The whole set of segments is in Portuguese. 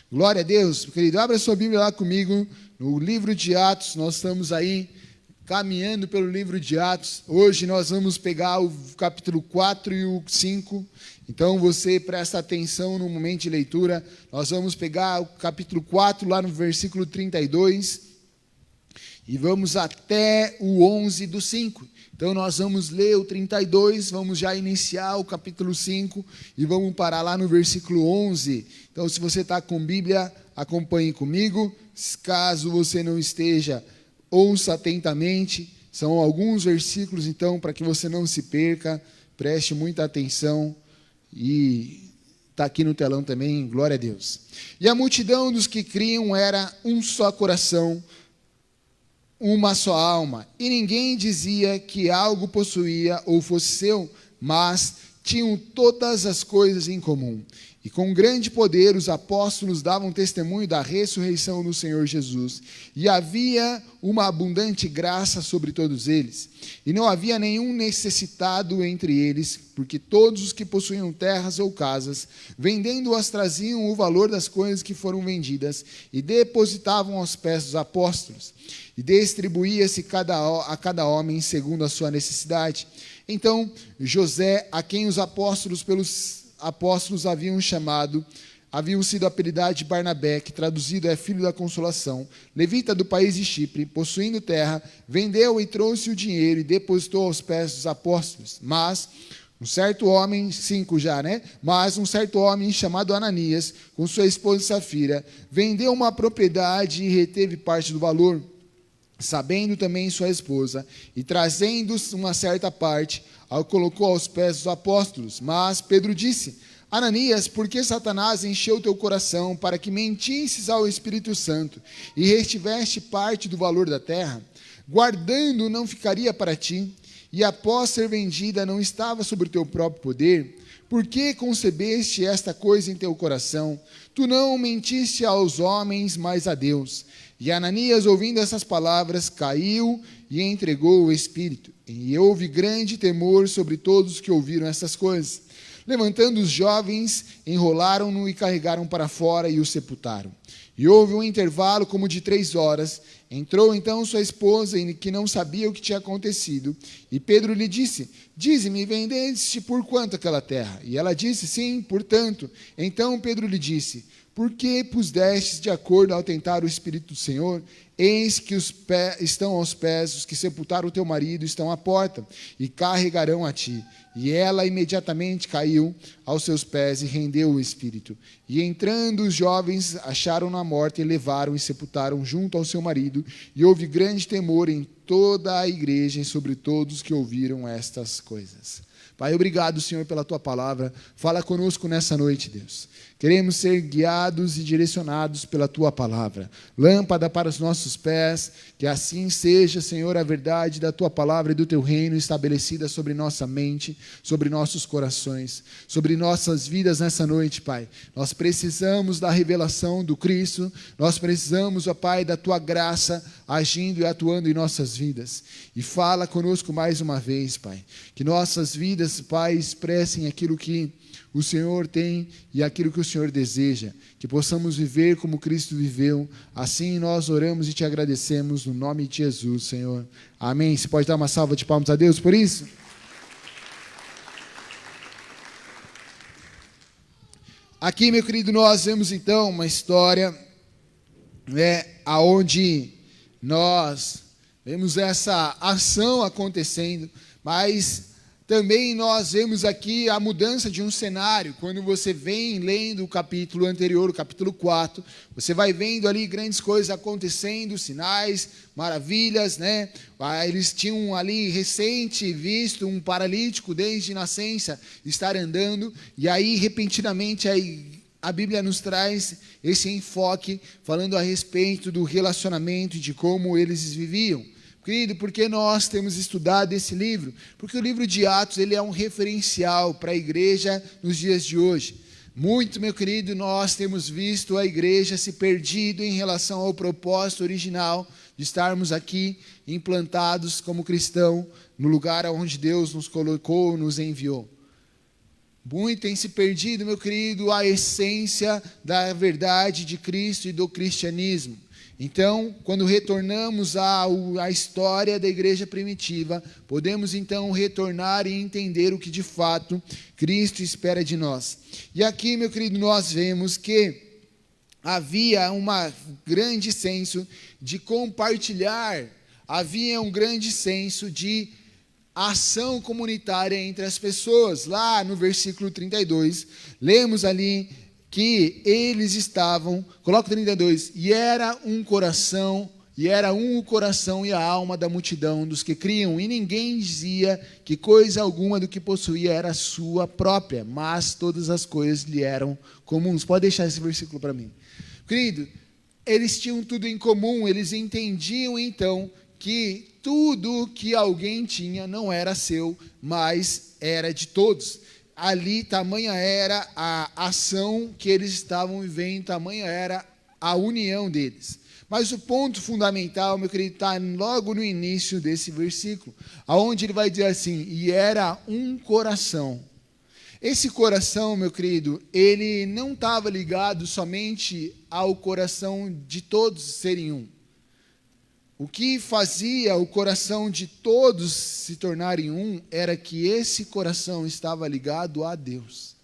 Glória a Deus. Querido, abra sua Bíblia lá comigo, no livro de Atos. Nós estamos aí caminhando pelo livro de Atos. Hoje nós vamos pegar o capítulo 4 e o 5. Então você presta atenção no momento de leitura. Nós vamos pegar o capítulo 4 lá no versículo 32 e vamos até o 11 do 5. Então nós vamos ler o 32, vamos já iniciar o capítulo 5 e vamos parar lá no versículo 11. Então se você está com Bíblia, acompanhe comigo. Caso você não esteja, ouça atentamente. São alguns versículos, então, para que você não se perca, preste muita atenção. E está aqui no telão também, glória a Deus. E a multidão dos que criam era um só coração, uma só alma, e ninguém dizia que algo possuía ou fosse seu, mas tinham todas as coisas em comum. E com grande poder os apóstolos davam testemunho da ressurreição do Senhor Jesus, e havia uma abundante graça sobre todos eles. E não havia nenhum necessitado entre eles, porque todos os que possuíam terras ou casas, vendendo-as, traziam o valor das coisas que foram vendidas, e depositavam aos pés dos apóstolos. E distribuía-se a cada homem segundo a sua necessidade. Então, José, a quem os apóstolos haviam sido apelidado de Barnabé, que traduzido é filho da consolação, levita do país de Chipre, possuindo terra, vendeu e trouxe o dinheiro e depositou aos pés dos apóstolos. Mas um certo homem chamado Ananias, com sua esposa Safira, vendeu uma propriedade e reteve parte do valor. Sabendo também sua esposa, e trazendo uma certa parte, a colocou aos pés dos apóstolos. Mas Pedro disse: Ananias, por que Satanás encheu teu coração para que mentisses ao Espírito Santo e retiveste parte do valor da terra? Guardando não ficaria para ti, e após ser vendida não estava sobre o teu próprio poder? Por que concebeste esta coisa em teu coração? Tu não mentiste aos homens, mas a Deus. E Ananias, ouvindo essas palavras, caiu e entregou o Espírito. E houve grande temor sobre todos que ouviram essas coisas. Levantando os jovens, enrolaram-no e carregaram para fora e o sepultaram. E houve um intervalo como de 3 horas. Entrou então sua esposa, que não sabia o que tinha acontecido. E Pedro lhe disse: Dize-me, vendeste por quanto aquela terra? E ela disse: Sim, por tanto. Então Pedro lhe disse: Por que pusestes de acordo ao tentar o Espírito do Senhor? Eis que estão aos pés, os que sepultaram o teu marido estão à porta, e carregarão a ti. E ela imediatamente caiu aos seus pés e rendeu o espírito. E entrando os jovens, acharam-na morta e levaram e sepultaram junto ao seu marido. E houve grande temor em toda a igreja e sobre todos que ouviram estas coisas. Pai, obrigado, Senhor, pela tua palavra. Fala conosco nessa noite, Deus. Queremos ser guiados e direcionados pela tua palavra. Lâmpada para os nossos pés, que assim seja, Senhor, a verdade da tua palavra e do teu reino estabelecida sobre nossa mente, sobre nossos corações, sobre nossas vidas nessa noite, Pai. Nós precisamos da revelação do Cristo, nós precisamos, ó Pai, da tua graça agindo e atuando em nossas vidas. E fala conosco mais uma vez, Pai, que nossas vidas, Pai, expressem aquilo que o Senhor tem e aquilo que o Senhor deseja, que possamos viver como Cristo viveu. Assim nós oramos e te agradecemos no nome de Jesus, Senhor. Amém. Você pode dar uma salva de palmas a Deus por isso? Aqui, meu querido, nós vemos então uma história, aonde nós vemos essa ação acontecendo, mas também nós vemos aqui a mudança de um cenário. Quando você vem lendo o capítulo anterior, o capítulo 4, você vai vendo ali grandes coisas acontecendo, sinais, maravilhas, né? Eles tinham ali recente visto um paralítico desde nascença estar andando, e aí repentinamente a Bíblia nos traz esse enfoque, falando a respeito do relacionamento e de como eles viviam. Querido, por que nós temos estudado esse livro? Porque o livro de Atos ele é um referencial para a igreja nos dias de hoje. Muito, meu querido, nós temos visto a igreja se perdido em relação ao propósito original de estarmos aqui implantados como cristão no lugar onde Deus nos colocou, nos enviou. Muito tem se perdido, meu querido, a essência da verdade de Cristo e do cristianismo. Então, quando retornamos à história da igreja primitiva, podemos então retornar e entender o que de fato Cristo espera de nós. E aqui, meu querido, nós vemos que havia um grande senso de compartilhar, havia um grande senso de ação comunitária entre as pessoas. Lá no versículo 32, lemos ali que eles estavam, coloca o 32, e era um o coração e a alma da multidão dos que criam, e ninguém dizia que coisa alguma do que possuía era sua própria, mas todas as coisas lhe eram comuns. Pode deixar esse versículo para mim. Querido, eles tinham tudo em comum, eles entendiam então que tudo que alguém tinha não era seu, mas era de todos. Ali, tamanha era a ação que eles estavam vivendo, tamanha era a união deles. Mas o ponto fundamental, meu querido, está logo no início desse versículo, aonde ele vai dizer assim, e era um coração. Esse coração, meu querido, ele não estava ligado somente ao coração de todos serem um. O que fazia o coração de todos se tornarem um era que esse coração estava ligado a Deus.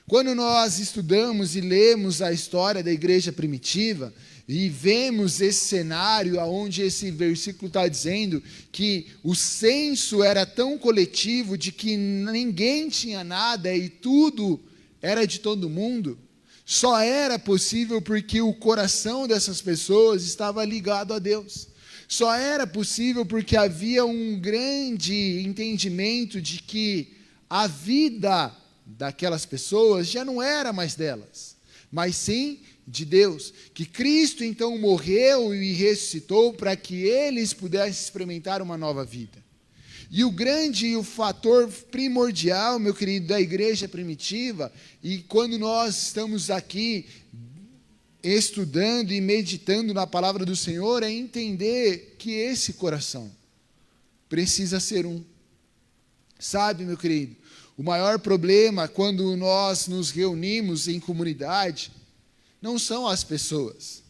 Quando nós estudamos e lemos a história da igreja primitiva e vemos esse cenário onde esse versículo está dizendo que o senso era tão coletivo de que ninguém tinha nada e tudo era de todo mundo, só era possível porque o coração dessas pessoas estava ligado a Deus. Só era possível porque havia um grande entendimento de que a vida daquelas pessoas já não era mais delas, mas sim de Deus. Que Cristo então morreu e ressuscitou para que eles pudessem experimentar uma nova vida. E o fator primordial, meu querido, da igreja primitiva, e quando nós estamos aqui estudando e meditando na palavra do Senhor, é entender que esse coração precisa ser um. Sabe, meu querido, o maior problema quando nós nos reunimos em comunidade não são as pessoas,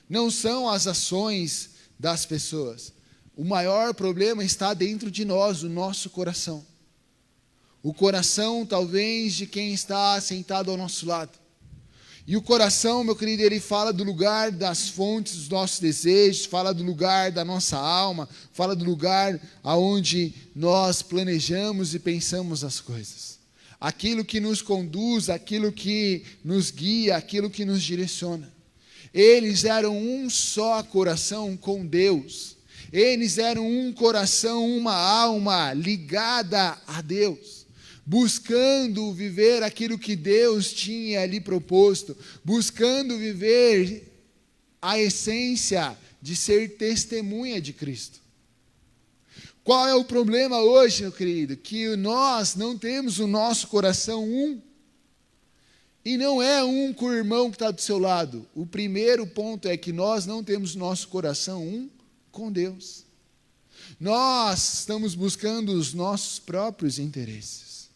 não são as ações das pessoas. O maior problema está dentro de nós, o nosso coração. O coração, talvez, de quem está sentado ao nosso lado. E o coração, meu querido, ele fala do lugar das fontes dos nossos desejos, fala do lugar da nossa alma, fala do lugar aonde nós planejamos e pensamos as coisas. Aquilo que nos conduz, aquilo que nos guia, aquilo que nos direciona. Eles eram um só coração com Deus. Eles eram um coração, uma alma ligada a Deus, buscando viver aquilo que Deus tinha ali proposto, buscando viver a essência de ser testemunha de Cristo. Qual é o problema hoje, meu querido? Que nós não temos o nosso coração um, e não é um com o irmão que está do seu lado. O primeiro ponto é que nós não temos o nosso coração um com Deus. Nós estamos buscando os nossos próprios interesses.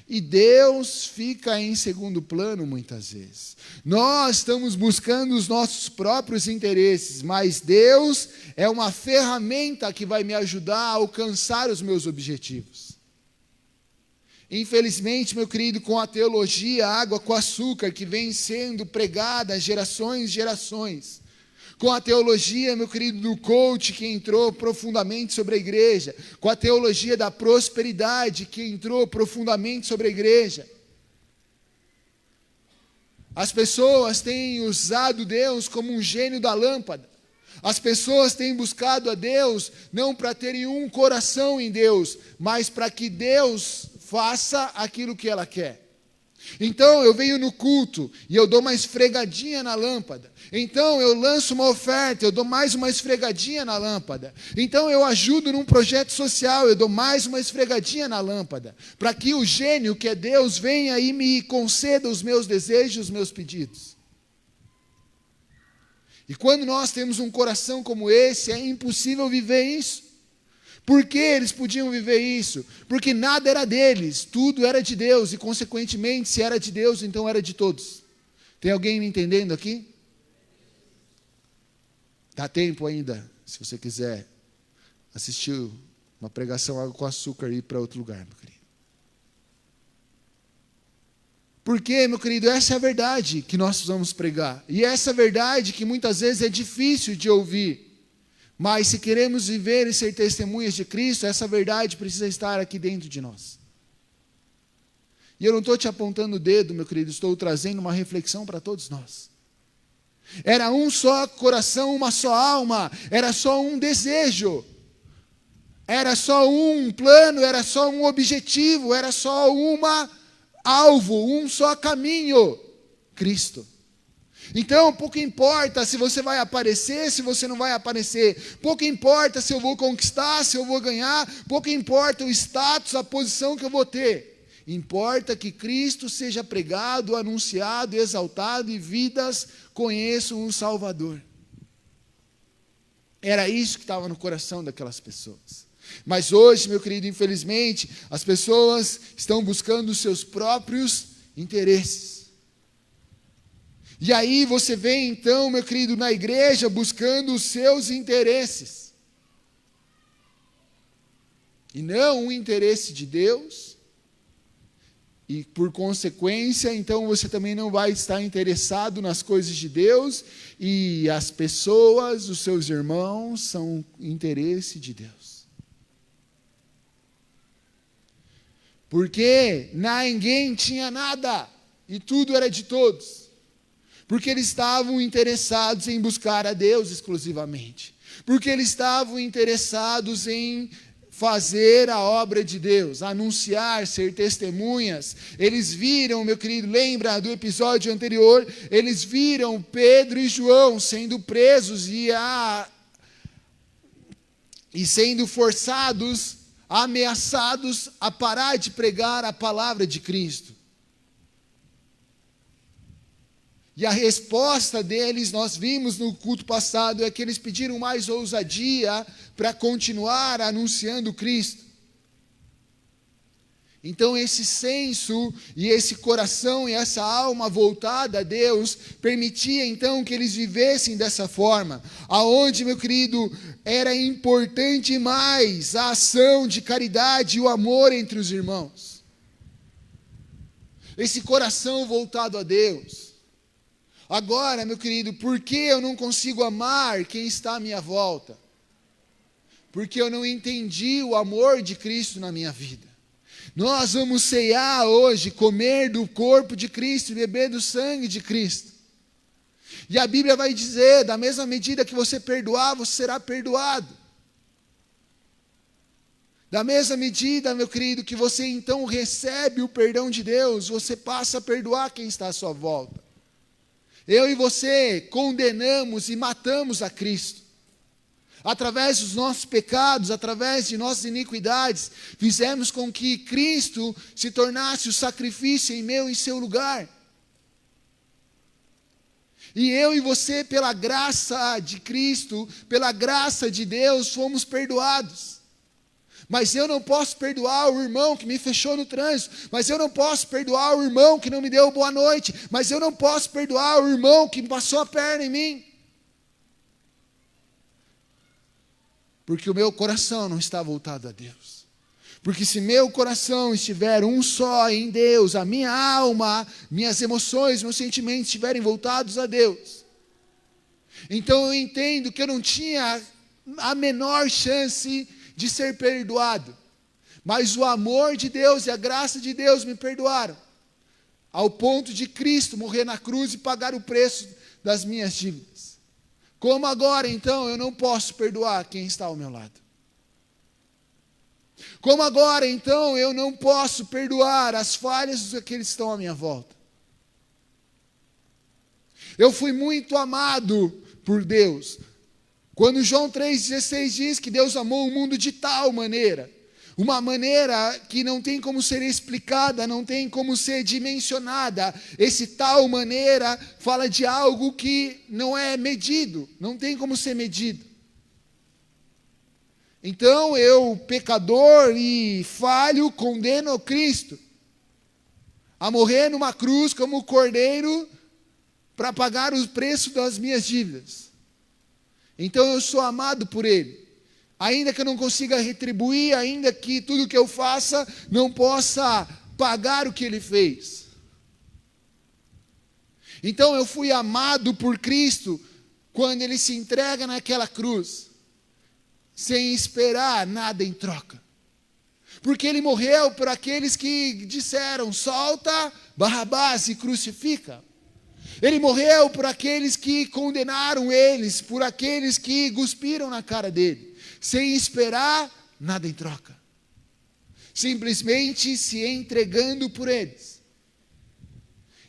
E Deus fica em segundo plano muitas vezes. Nós estamos buscando os nossos próprios interesses, mas Deus é uma ferramenta que vai me ajudar a alcançar os meus objetivos. Infelizmente, meu querido, com a teologia água com açúcar que vem sendo pregada há gerações e gerações, com a teologia, meu querido, do coach que entrou profundamente sobre a igreja, com a teologia da prosperidade que entrou profundamente sobre a igreja. As pessoas têm usado Deus como um gênio da lâmpada. As pessoas têm buscado a Deus não para terem um coração em Deus, mas para que Deus faça aquilo que ela quer. Então eu venho no culto e eu dou uma esfregadinha na lâmpada. Então eu lanço uma oferta, eu dou mais uma esfregadinha na lâmpada. Então eu ajudo num projeto social, eu dou mais uma esfregadinha na lâmpada. Para que o gênio que é Deus venha e me conceda os meus desejos, os meus pedidos. E quando nós temos um coração como esse, é impossível viver isso. Por que eles podiam viver isso? Porque nada era deles, tudo era de Deus, e consequentemente, se era de Deus, então era de todos. Tem alguém me entendendo aqui? Dá tempo ainda, se você quiser assistir uma pregação Água com Açúcar e ir para outro lugar, meu querido. Porque, meu querido, essa é a verdade que nós precisamos pregar. E essa verdade que muitas vezes é difícil de ouvir. Mas se queremos viver e ser testemunhas de Cristo, essa verdade precisa estar aqui dentro de nós. E eu não estou te apontando o dedo, meu querido, estou trazendo uma reflexão para todos nós. Era um só coração, uma só alma, era só um desejo, era só um plano, era só um objetivo, era só alvo, um só caminho, Cristo. Então, pouco importa se você vai aparecer, se você não vai aparecer. Pouco importa se eu vou conquistar, se eu vou ganhar. Pouco importa o status, a posição que eu vou ter. Importa que Cristo seja pregado, anunciado, exaltado e vidas conheçam um Salvador. Era isso que estava no coração daquelas pessoas. Mas hoje, meu querido, infelizmente, as pessoas estão buscando os seus próprios interesses. E aí você vem então, meu querido, na igreja buscando os seus interesses. E não o interesse de Deus. E por consequência, então você também não vai estar interessado nas coisas de Deus. E as pessoas, os seus irmãos, são interesse de Deus. Porque ninguém tinha nada. E tudo era de todos. Porque eles estavam interessados em buscar a Deus exclusivamente. Porque eles estavam interessados em fazer a obra de Deus, anunciar, ser testemunhas. Eles viram, meu querido, lembra do episódio anterior? Eles viram Pedro e João sendo presos e sendo forçados, ameaçados a parar de pregar a palavra de Cristo. E a resposta deles, nós vimos no culto passado, é que eles pediram mais ousadia para continuar anunciando Cristo. Então esse senso e esse coração e essa alma voltada a Deus, permitia então que eles vivessem dessa forma. Aonde, meu querido, era importante mais a ação de caridade e o amor entre os irmãos. Esse coração voltado a Deus. Agora, meu querido, por que eu não consigo amar quem está à minha volta? Porque eu não entendi o amor de Cristo na minha vida. Nós vamos ceiar hoje, comer do corpo de Cristo e beber do sangue de Cristo. E a Bíblia vai dizer, da mesma medida que você perdoar, você será perdoado. Da mesma medida, meu querido, que você então recebe o perdão de Deus, você passa a perdoar quem está à sua volta. Eu e você condenamos e matamos a Cristo. Através dos nossos pecados, através de nossas iniquidades, fizemos com que Cristo se tornasse o sacrifício em meu e seu lugar. E eu e você, pela graça de Cristo, pela graça de Deus, fomos perdoados. Mas eu não posso perdoar o irmão que me fechou no trânsito. Mas eu não posso perdoar o irmão que não me deu boa noite. Mas eu não posso perdoar o irmão que passou a perna em mim. Porque o meu coração não está voltado a Deus. Porque se meu coração estiver um só em Deus, a minha alma, minhas emoções, meus sentimentos estiverem voltados a Deus, então eu entendo que eu não tinha a menor chance de ser perdoado, mas o amor de Deus e a graça de Deus me perdoaram, ao ponto de Cristo morrer na cruz e pagar o preço das minhas dívidas. Como agora, então, eu não posso perdoar quem está ao meu lado? Como agora, então, eu não posso perdoar as falhas daqueles que estão à minha volta? Eu fui muito amado por Deus. Quando João 3,16 diz que Deus amou o mundo de tal maneira, uma maneira que não tem como ser explicada, não tem como ser dimensionada, esse tal maneira fala de algo que não é medido, não tem como ser medido. Então eu, pecador e falho, condeno Cristo a morrer numa cruz como cordeiro para pagar o preço das minhas dívidas. Então eu sou amado por Ele. Ainda que eu não consiga retribuir, ainda que tudo que eu faça não possa pagar o que Ele fez. Então eu fui amado por Cristo quando Ele se entrega naquela cruz, sem esperar nada em troca. Porque Ele morreu por aqueles que disseram, solta Barrabás e crucifica. Ele morreu por aqueles que condenaram eles, por aqueles que cuspiram na cara dele, sem esperar nada em troca. Simplesmente se entregando por eles.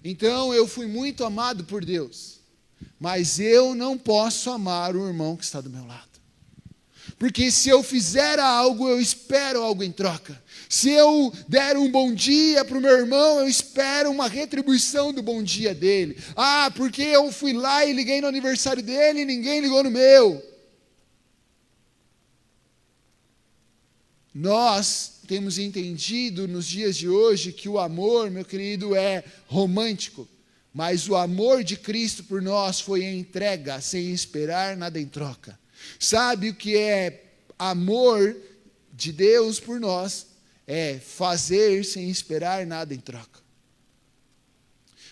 Então eu fui muito amado por Deus, mas eu não posso amar o irmão que está do meu lado. Porque se eu fizer algo, eu espero algo em troca. Se eu der um bom dia para o meu irmão, eu espero uma retribuição do bom dia dele. Ah, porque eu fui lá e liguei no aniversário dele e ninguém ligou no meu. Nós temos entendido nos dias de hoje que o amor, meu querido, é romântico. Mas o amor de Cristo por nós foi a entrega, sem esperar nada em troca. Sabe o que é amor de Deus por nós? É fazer sem esperar nada em troca.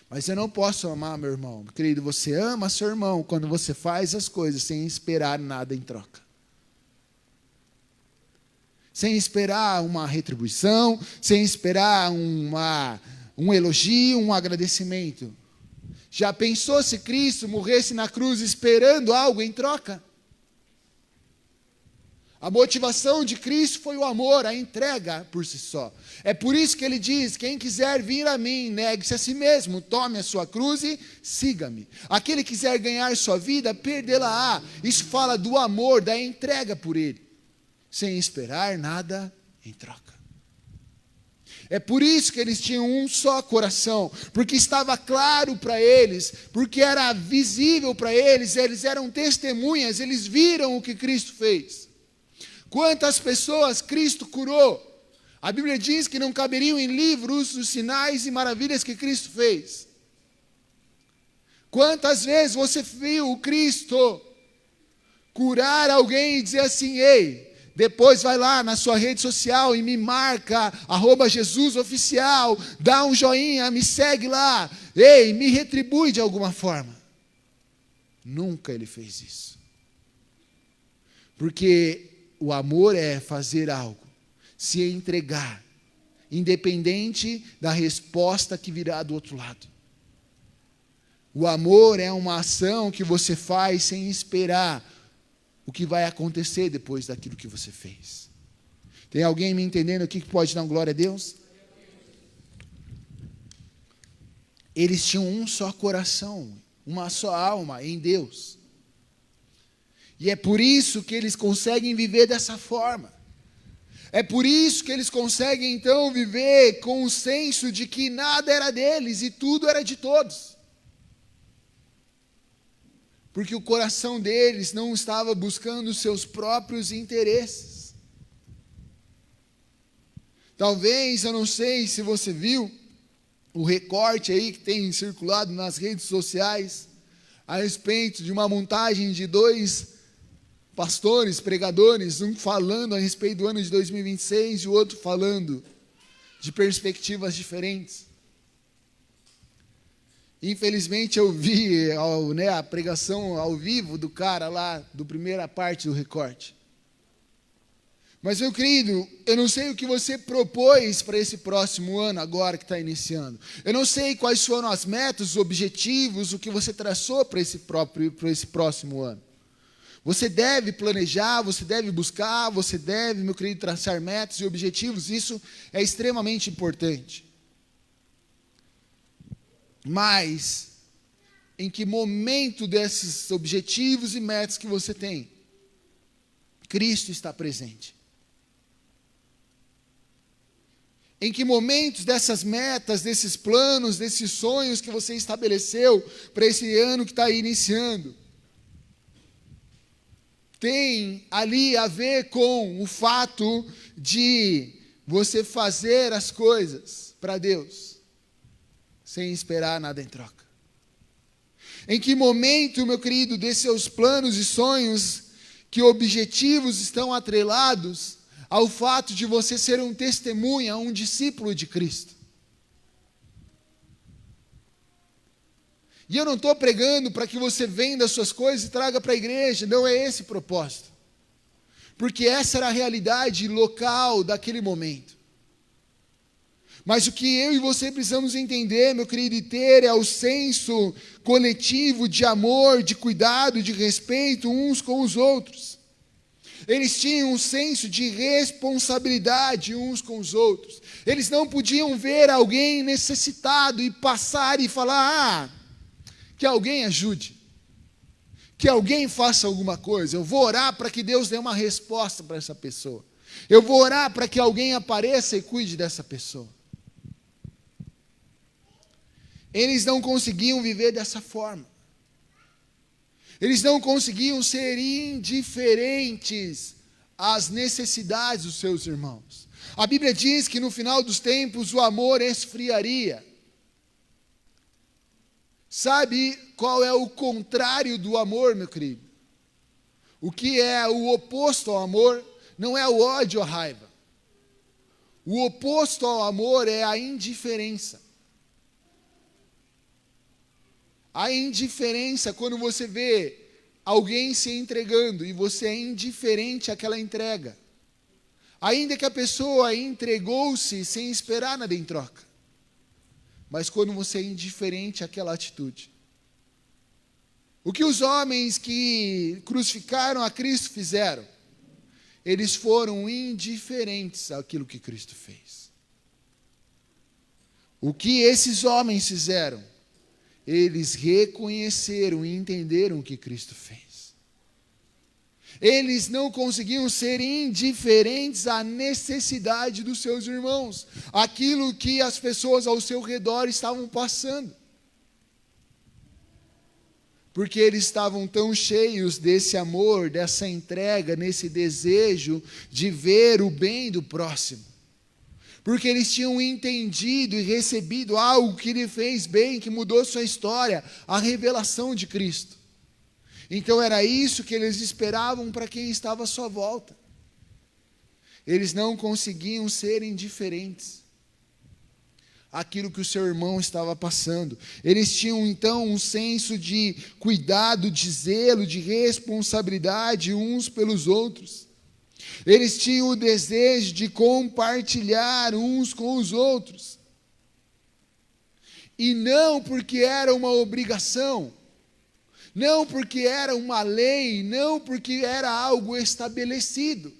Mas eu não posso amar meu irmão. Querido, você ama seu irmão quando você faz as coisas sem esperar nada em troca. Sem esperar uma retribuição, sem esperar um elogio, um agradecimento. Já pensou se Cristo morresse na cruz esperando algo em troca? A motivação de Cristo foi o amor, a entrega por si só. É por isso que ele diz, quem quiser vir a mim, negue-se a si mesmo, tome a sua cruz e siga-me. Aquele que quiser ganhar sua vida, perdê-la-á. Isso fala do amor, da entrega por ele, sem esperar nada em troca. É por isso que eles tinham um só coração, porque estava claro para eles, porque era visível para eles eram testemunhas, eles viram o que Cristo fez. Quantas pessoas Cristo curou? A Bíblia diz que não caberiam em livros os sinais e maravilhas que Cristo fez. Quantas vezes você viu o Cristo curar alguém e dizer assim, ei, depois vai lá na sua rede social e me marca, @JesusOficial, dá um joinha, me segue lá, ei, me retribui de alguma forma. Nunca ele fez isso. Porque o amor é fazer algo, se entregar, independente da resposta que virá do outro lado. O amor é uma ação que você faz sem esperar o que vai acontecer depois daquilo que você fez. Tem alguém me entendendo aqui que pode dar glória a Deus? Eles tinham um só coração, uma só alma em Deus. E é por isso que eles conseguem viver dessa forma. É por isso que eles conseguem então viver com o senso de que nada era deles e tudo era de todos. Porque o coração deles não estava buscando os seus próprios interesses. Talvez, eu não sei se você viu o recorte aí que tem circulado nas redes sociais a respeito de uma montagem de 2 pastores, pregadores, um falando a respeito do ano de 2026 e o outro falando de perspectivas diferentes. Infelizmente eu vi a pregação ao vivo do cara lá, do primeira parte do recorte. Mas, meu querido, eu não sei o que você propôs para esse próximo ano agora que está iniciando. Eu não sei quais foram as metas, os objetivos, o que você traçou para esse próximo ano. Você deve planejar, você deve buscar, você deve, meu querido, traçar metas e objetivos, isso é extremamente importante. Mas, em que momento desses objetivos e metas que você tem, Cristo está presente? Em que momentos dessas metas, desses planos, desses sonhos que você estabeleceu para esse ano que está iniciando, tem ali a ver com o fato de você fazer as coisas para Deus, sem esperar nada em troca. Em que momento, meu querido, desses seus planos e sonhos, que objetivos estão atrelados ao fato de você ser um testemunha, um discípulo de Cristo? E eu não estou pregando para que você venda as suas coisas e traga para a igreja, não é esse o propósito. Porque essa era a realidade local daquele momento. Mas o que eu e você precisamos entender, meu querido, e ter é o senso coletivo de amor, de cuidado, de respeito uns com os outros. Eles tinham um senso de responsabilidade uns com os outros. Eles não podiam ver alguém necessitado e passar e falar, que alguém ajude, que alguém faça alguma coisa. Eu vou orar para que Deus dê uma resposta para essa pessoa. Eu vou orar para que alguém apareça e cuide dessa pessoa. Eles não conseguiam viver dessa forma. Eles não conseguiam ser indiferentes às necessidades dos seus irmãos. A Bíblia diz que no final dos tempos o amor esfriaria. Sabe qual é o contrário do amor, meu querido? O que é o oposto ao amor não é o ódio ou a raiva. O oposto ao amor é a indiferença. A indiferença, quando você vê alguém se entregando e você é indiferente àquela entrega. Ainda que a pessoa entregou-se sem esperar nada em troca. Mas quando você é indiferente àquela atitude. O que os homens que crucificaram a Cristo fizeram? Eles foram indiferentes àquilo que Cristo fez. O que esses homens fizeram? Eles reconheceram e entenderam o que Cristo fez. Eles não conseguiam ser indiferentes à necessidade dos seus irmãos, aquilo que as pessoas ao seu redor estavam passando. Porque eles estavam tão cheios desse amor, dessa entrega, nesse desejo de ver o bem do próximo. Porque eles tinham entendido e recebido algo que lhe fez bem, que mudou sua história, a revelação de Cristo. Então era isso que eles esperavam para quem estava à sua volta. Eles não conseguiam ser indiferentes àquilo que o seu irmão estava passando. Eles tinham então um senso de cuidado, de zelo, de responsabilidade uns pelos outros. Eles tinham o desejo de compartilhar uns com os outros. E não porque era uma obrigação, não porque era uma lei, não porque era algo estabelecido,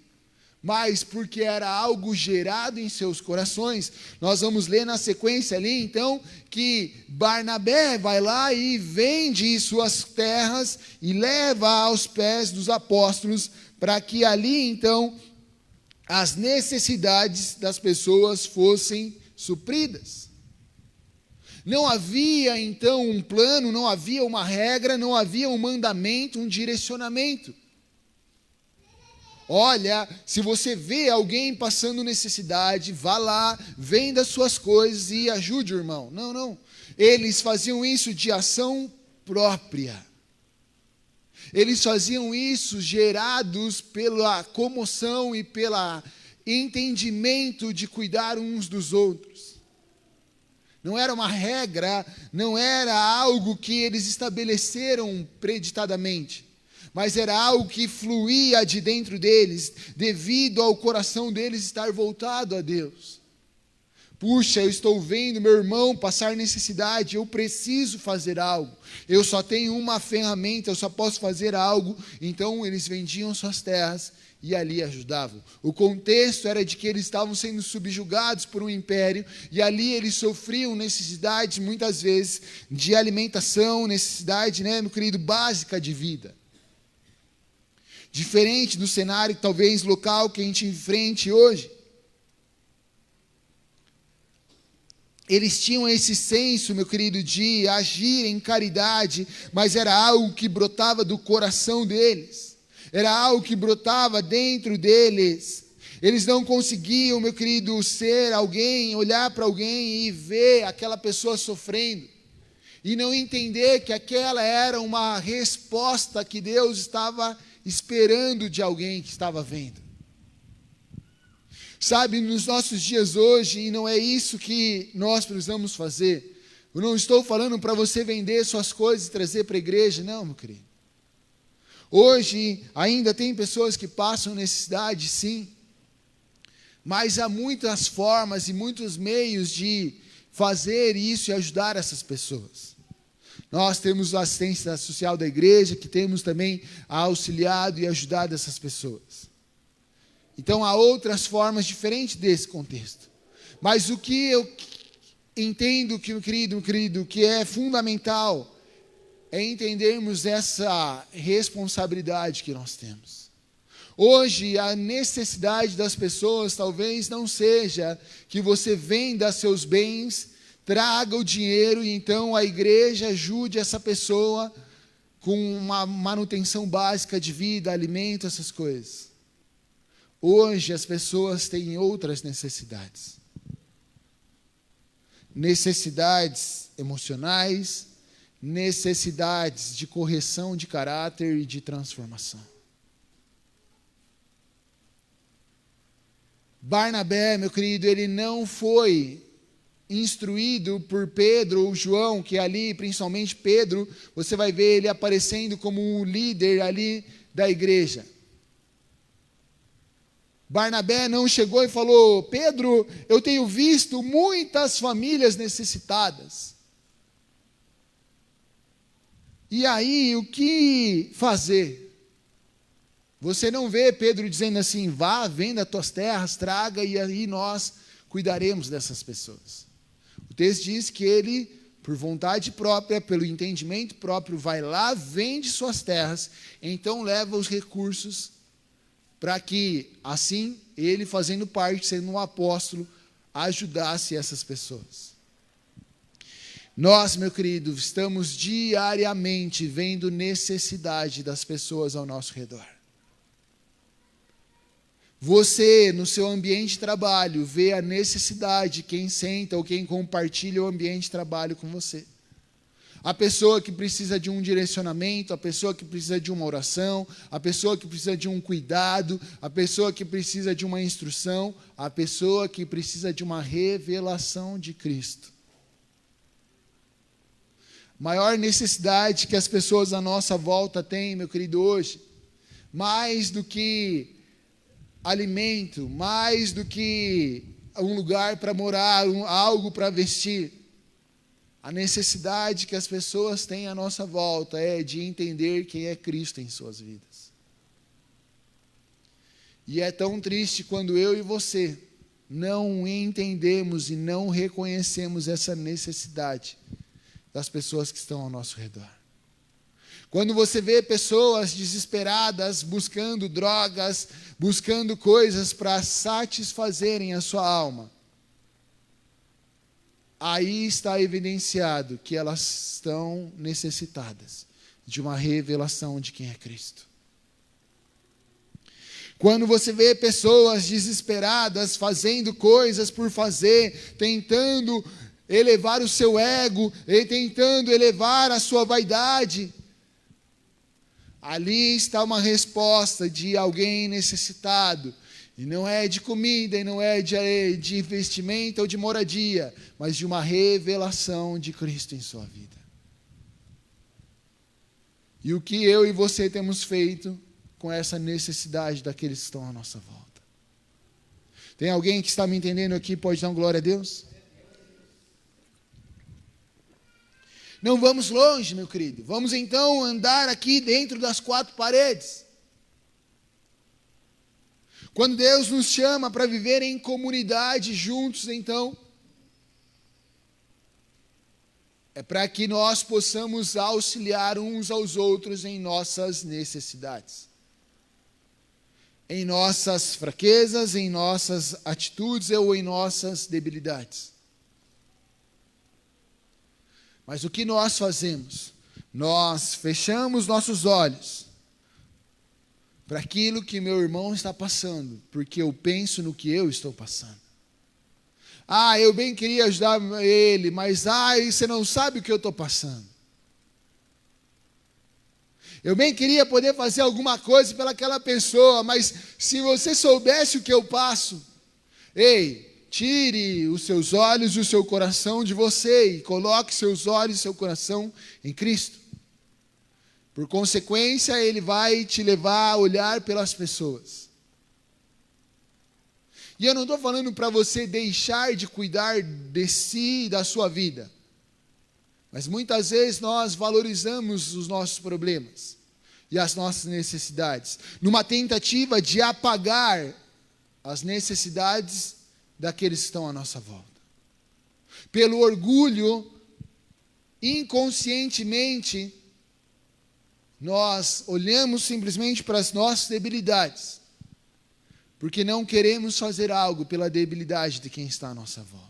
mas porque era algo gerado em seus corações. Nós vamos ler na sequência ali, então, que Barnabé vai lá e vende suas terras e leva aos pés dos apóstolos, para que ali, então, as necessidades das pessoas fossem supridas. Não havia, então, um plano, não havia uma regra, não havia um mandamento, um direcionamento. Olha, se você vê alguém passando necessidade, vá lá, venda suas coisas e ajude o irmão. Não, não. Eles faziam isso de ação própria. Eles faziam isso gerados pela comoção e pelo entendimento de cuidar uns dos outros. Não era uma regra, não era algo que eles estabeleceram preditadamente, mas era algo que fluía de dentro deles, devido ao coração deles estar voltado a Deus. Puxa, eu estou vendo meu irmão passar necessidade, eu preciso fazer algo. Eu só tenho uma ferramenta, eu só posso fazer algo. Então eles vendiam suas terras e ali ajudavam. O contexto era de que eles estavam sendo subjugados por um império e ali eles sofriam necessidades, muitas vezes, de alimentação, necessidade, meu querido, básica de vida. Diferente do cenário, talvez, local que a gente enfrente hoje. Eles tinham esse senso, meu querido, de agir em caridade, mas era algo que brotava do coração deles. era algo que brotava dentro deles. Eles não conseguiam, meu querido, ser alguém, olhar para alguém e ver aquela pessoa sofrendo, e não entender que aquela era uma resposta que Deus estava esperando de alguém que estava vendo. Sabe, nos nossos dias hoje, e não é isso que nós precisamos fazer. Eu não estou falando para você vender suas coisas e trazer para a igreja, não, meu querido. Hoje ainda tem pessoas que passam necessidade, sim, mas há muitas formas e muitos meios de fazer isso e ajudar essas pessoas. Nós temos a assistência social da igreja, que temos também auxiliado e ajudado essas pessoas. Então há outras formas diferentes desse contexto. Mas o que eu entendo, que, meu querido, que é fundamental é entendermos essa responsabilidade que nós temos. Hoje, a necessidade das pessoas talvez não seja que você venda seus bens, traga o dinheiro e então a igreja ajude essa pessoa com uma manutenção básica de vida, alimento, essas coisas. Hoje as pessoas têm outras necessidades. Necessidades emocionais, necessidades de correção de caráter e de transformação. Barnabé, meu querido, ele não foi instruído por Pedro ou João, que ali, principalmente Pedro, você vai ver ele aparecendo como um líder ali da igreja. Barnabé não chegou e falou: Pedro, eu tenho visto muitas famílias necessitadas. E aí, o que fazer? Você não vê Pedro dizendo assim: vá, venda as tuas terras, traga, e aí nós cuidaremos dessas pessoas. O texto diz que ele, por vontade própria, pelo entendimento próprio, vai lá, vende suas terras, então leva os recursos para que, assim, ele fazendo parte, sendo um apóstolo, ajudasse essas pessoas. Nós, meu querido, estamos diariamente vendo necessidade das pessoas ao nosso redor. Você, no seu ambiente de trabalho, vê a necessidade de quem senta ou quem compartilha o ambiente de trabalho com você. A pessoa que precisa de um direcionamento, a pessoa que precisa de uma oração, a pessoa que precisa de um cuidado, a pessoa que precisa de uma instrução, a pessoa que precisa de uma revelação de Cristo. Maior necessidade que as pessoas à nossa volta têm, meu querido, hoje, mais do que alimento, mais do que um lugar para morar, algo para vestir. A necessidade que as pessoas têm à nossa volta é de entender quem é Cristo em suas vidas. E é tão triste quando eu e você não entendemos e não reconhecemos essa necessidade das pessoas que estão ao nosso redor. Quando você vê pessoas desesperadas, buscando drogas, buscando coisas para satisfazerem a sua alma, aí está evidenciado que elas estão necessitadas de uma revelação de quem é Cristo. Quando você vê pessoas desesperadas fazendo coisas por fazer, tentando elevar o seu ego, e tentando elevar a sua vaidade, ali está uma resposta de alguém necessitado. E não é de comida, e não é de vestimenta ou de moradia, mas de uma revelação de Cristo em sua vida. E o que eu e você temos feito com essa necessidade daqueles que estão à nossa volta? Tem alguém que está me entendendo aqui, pode dar uma glória a Deus? Não vamos longe, meu querido. Vamos então andar aqui dentro das quatro paredes. Quando Deus nos chama para viver em comunidade juntos, então, é para que nós possamos auxiliar uns aos outros em nossas necessidades, em nossas fraquezas, em nossas atitudes ou em nossas debilidades. Mas o que nós fazemos? Nós fechamos nossos olhos, para aquilo que meu irmão está passando, porque eu penso no que eu estou passando. Eu bem queria ajudar ele, mas você não sabe o que eu estou passando. Eu bem queria poder fazer alguma coisa pelaquela pessoa, mas se você soubesse o que eu passo, tire os seus olhos e o seu coração de você e coloque seus olhos e seu coração em Cristo. Por consequência, Ele vai te levar a olhar pelas pessoas. E eu não estou falando para você deixar de cuidar de si e da sua vida. Mas muitas vezes nós valorizamos os nossos problemas e as nossas necessidades, numa tentativa de apagar as necessidades daqueles que estão à nossa volta. Pelo orgulho, inconscientemente, nós olhamos simplesmente para as nossas debilidades, porque não queremos fazer algo pela debilidade de quem está à nossa volta.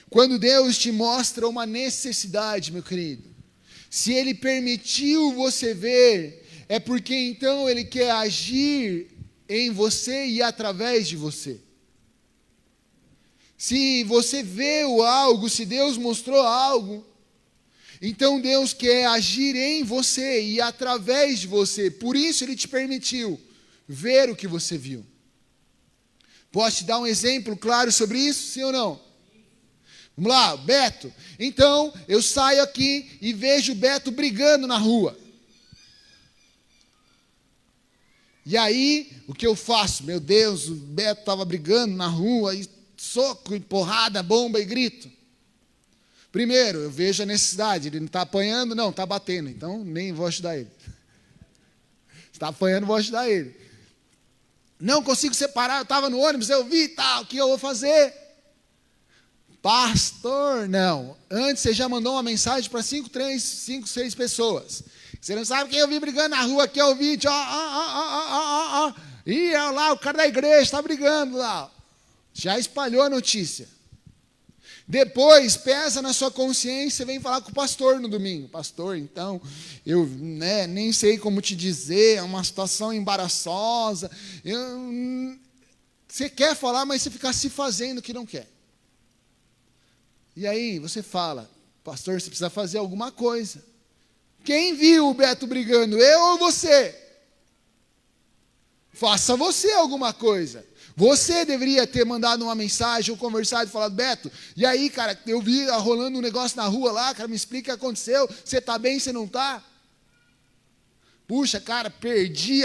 Quando Deus te mostra uma necessidade, meu querido, se Ele permitiu você ver, é porque então Ele quer agir em você e através de você. Se você viu algo, se Deus mostrou algo, então Deus quer agir em você e através de você. Por isso Ele te permitiu ver o que você viu. Posso te dar um exemplo claro sobre isso, sim ou não? Vamos lá, Beto. Então, eu saio aqui e vejo o Beto brigando na rua. E aí, o que eu faço? Meu Deus, o Beto estava brigando na rua, e soco, e porrada, bomba e grito. Primeiro, eu vejo a necessidade. Ele não está apanhando? Não, está batendo. Então, nem vou ajudar ele. Está apanhando, vou ajudar ele. Não consigo separar, eu estava no ônibus, eu vi tal, o que eu vou fazer? Pastor, não. Antes você já mandou uma mensagem para 5, 6 pessoas. Você não sabe quem eu vi brigando na rua, aqui é o vídeo, E olha lá, o cara da igreja está brigando lá. Já espalhou a notícia. Depois, pesa na sua consciência, vem falar com o pastor no domingo. Pastor, então, eu nem sei como te dizer, é uma situação embaraçosa. Você quer falar, mas você fica se fazendo que não quer. E aí, você fala, pastor, você precisa fazer alguma coisa. Quem viu o Beto brigando, eu ou você? Faça você alguma coisa. Você deveria ter mandado uma mensagem ou conversado e falado, Beto, e aí, cara, eu vi rolando um negócio na rua lá, cara, me explica o que aconteceu, você está bem, você não está? Puxa, cara, perdi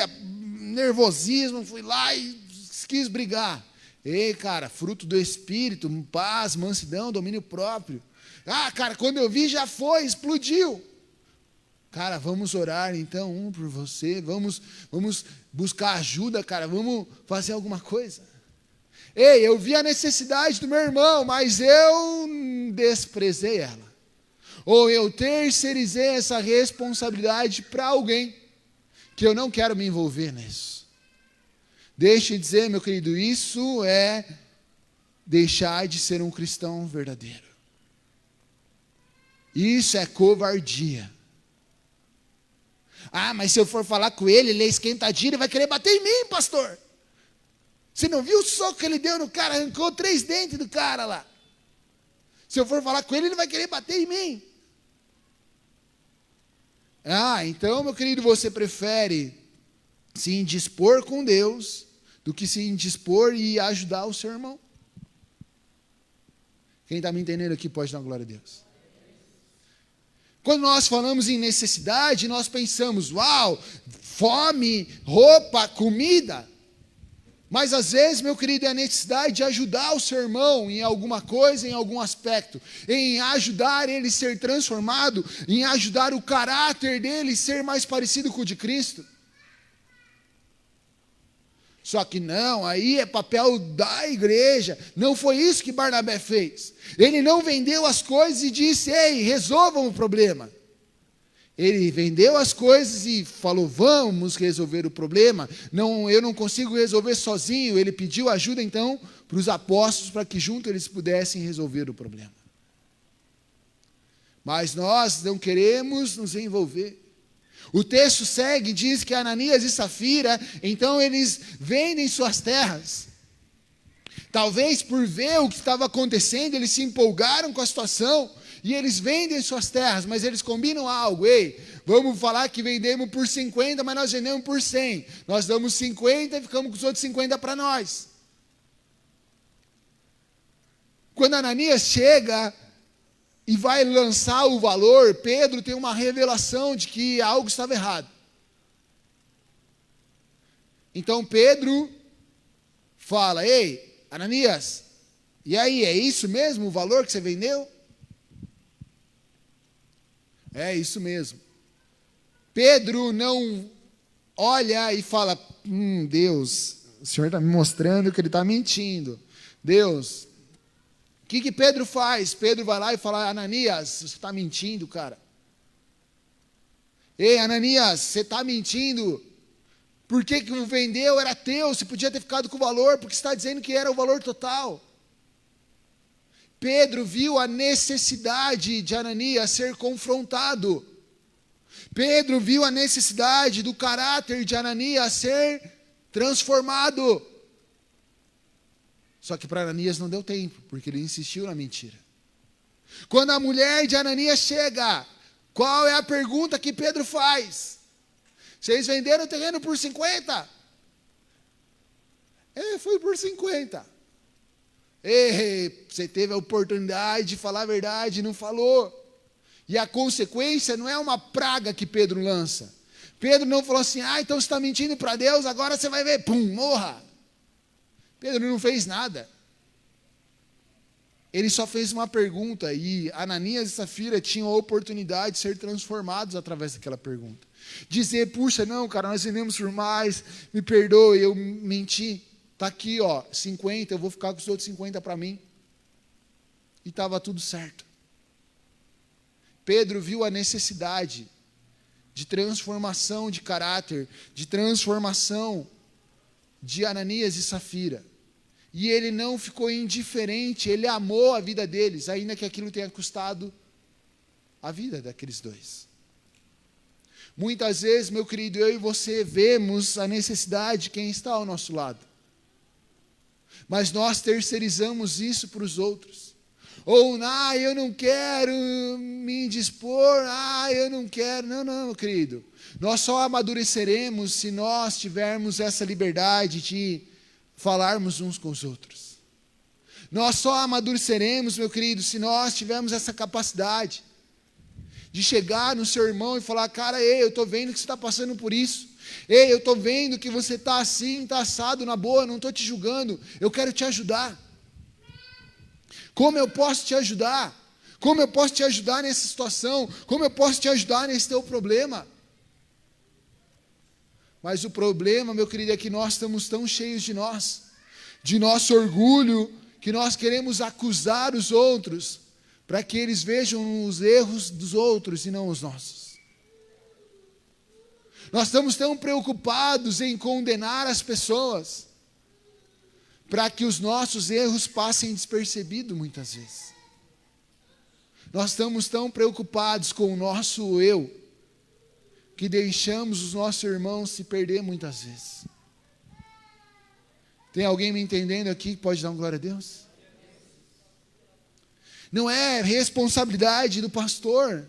nervosismo, fui lá e quis brigar. Ei, cara, fruto do Espírito, paz, mansidão, domínio próprio. Cara, quando eu vi já foi, explodiu. Cara, vamos orar então por você, vamos buscar ajuda, cara, vamos fazer alguma coisa. Ei, eu vi a necessidade do meu irmão, mas eu desprezei ela. Ou eu terceirizei essa responsabilidade para alguém, que eu não quero me envolver nisso. Deixe de dizer, meu querido, isso é deixar de ser um cristão verdadeiro. Isso é covardia. Mas se eu for falar com ele é esquentadinho, ele vai querer bater em mim, pastor. Você não viu o soco que ele deu no cara? Arrancou 3 dentes do cara lá. Se eu for falar com ele vai querer bater em mim. Então, meu querido, você prefere se indispor com Deus do que se indispor e ajudar o seu irmão. Quem está me entendendo aqui pode dar glória a Deus. Quando nós falamos em necessidade, nós pensamos, fome, roupa, comida. Mas às vezes, meu querido, é a necessidade de ajudar o seu irmão em alguma coisa, em algum aspecto. Em ajudar ele a ser transformado, em ajudar o caráter dele a ser mais parecido com o de Cristo. Só que não, aí é papel da igreja. Não foi isso que Barnabé fez. Ele não vendeu as coisas e disse, resolvam o problema. Ele vendeu as coisas e falou, vamos resolver o problema. Eu não consigo resolver sozinho. Ele pediu ajuda então para os apóstolos, para que juntos eles pudessem resolver o problema. Mas nós não queremos nos envolver. O texto segue e diz que Ananias e Safira, então eles vendem suas terras. Talvez por ver o que estava acontecendo, eles se empolgaram com a situação e eles vendem suas terras, mas eles combinam algo. Ei, vamos falar que vendemos por 50, mas nós vendemos por 100. Nós damos 50 e ficamos com os outros 50 para nós. Quando Ananias chega e vai lançar o valor, Pedro tem uma revelação de que algo estava errado. Então Pedro fala: ei, Ananias, e aí, é isso mesmo o valor que você vendeu? É isso mesmo. Pedro não olha e fala: Deus, o Senhor está me mostrando que ele está mentindo. Deus, o que Pedro faz? Pedro vai lá e fala: Ananias, você está mentindo, cara. Ei, Ananias, você está mentindo. Por que o vendeu? Era teu, você podia ter ficado com o valor, porque você está dizendo que era o valor total. Pedro viu a necessidade de Ananias ser confrontado. Pedro viu a necessidade do caráter de Ananias ser transformado. Só que para Ananias não deu tempo, porque ele insistiu na mentira. Quando a mulher de Ananias chega, qual é a pergunta que Pedro faz? Vocês venderam o terreno por 50? Foi por 50. Você teve a oportunidade de falar a verdade e não falou. E a consequência não é uma praga que Pedro lança. Pedro não falou assim: então você está mentindo para Deus, agora você vai ver, pum, morra. Pedro não fez nada. Ele só fez uma pergunta, e Ananias e Safira tinham a oportunidade de ser transformados através daquela pergunta. Dizer: puxa, não, cara, nós vendemos por mais, me perdoe, eu menti. Está aqui, 50, eu vou ficar com os outros 50 para mim. E estava tudo certo. Pedro viu a necessidade de transformação de caráter, de transformação de Ananias e Safira. E ele não ficou indiferente, ele amou a vida deles, ainda que aquilo tenha custado a vida daqueles dois. Muitas vezes, meu querido, eu e você vemos a necessidade de quem está ao nosso lado. Mas nós terceirizamos isso para os outros. Ou, eu não quero me indispor, eu não quero. Não, meu querido. Nós só amadureceremos se nós tivermos essa liberdade de falarmos uns com os outros. Nós só amadureceremos, meu querido, se nós tivermos essa capacidade de chegar no seu irmão e falar: cara, eu estou vendo que você está passando por isso. Eu estou vendo que você está assim, está assado, na boa, não estou te julgando, eu quero te ajudar. Como eu posso te ajudar? Como eu posso te ajudar nessa situação? Como eu posso te ajudar nesse teu problema? Mas o problema, meu querido, é que nós estamos tão cheios de nosso orgulho, que nós queremos acusar os outros, para que eles vejam os erros dos outros e não os nossos. Nós estamos tão preocupados em condenar as pessoas, para que os nossos erros passem despercebidos muitas vezes. Nós estamos tão preocupados com o nosso eu, que deixamos os nossos irmãos se perder muitas vezes. Tem alguém me entendendo aqui que pode dar uma glória a Deus? Não é responsabilidade do pastor,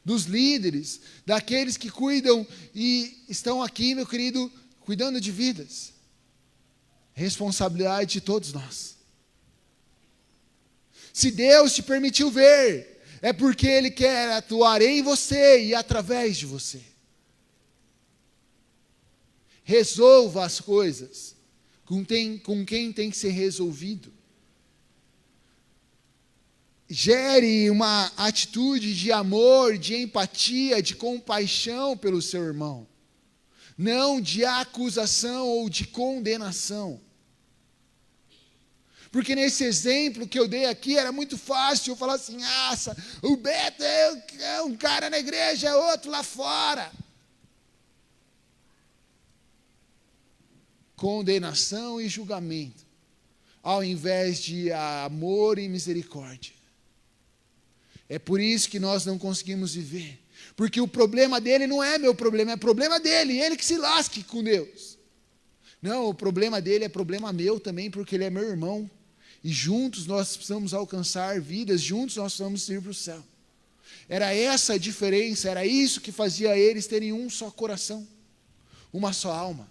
dos líderes, daqueles que cuidam e estão aqui, meu querido, cuidando de vidas. Responsabilidade de todos nós. Se Deus te permitiu ver, é porque Ele quer atuar em você e através de você. Resolva as coisas com quem tem que ser resolvido. Gere uma atitude de amor, de empatia, de compaixão pelo seu irmão. Não de acusação ou de condenação. Porque nesse exemplo que eu dei aqui, era muito fácil eu falar assim: o Beto é um cara na igreja, é outro lá fora. Condenação e julgamento, ao invés de amor e misericórdia. É por isso que nós não conseguimos viver. porque o problema dele não é meu problema, é problema dele, ele que se lasque com Deus. Não, o problema dele é problema meu também, porque ele é meu irmão, e juntos nós precisamos alcançar vidas, juntos nós precisamos ir para o céu. Era essa a diferença, era isso que fazia eles terem um só coração, uma só alma.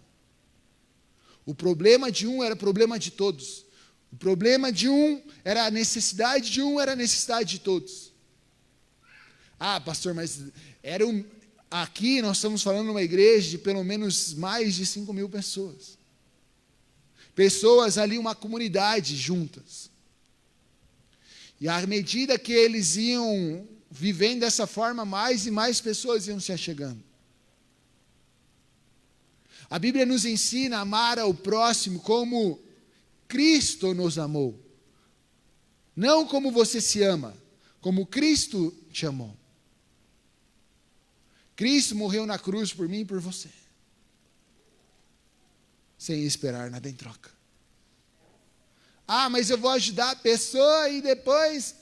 O problema de um era problema de todos. O problema de um era a necessidade de um, era a necessidade de todos. Ah, pastor, mas aqui nós estamos falando de uma igreja de pelo menos mais de 5.000 pessoas. Pessoas ali, uma comunidade juntas. E à medida que eles iam vivendo dessa forma, mais e mais pessoas iam se achegando. A Bíblia nos ensina a amar ao próximo como Cristo nos amou. Não como você se ama, como Cristo te amou. Cristo morreu na cruz por mim e por você, sem esperar nada em troca. Ah, mas eu vou ajudar a pessoa e depois...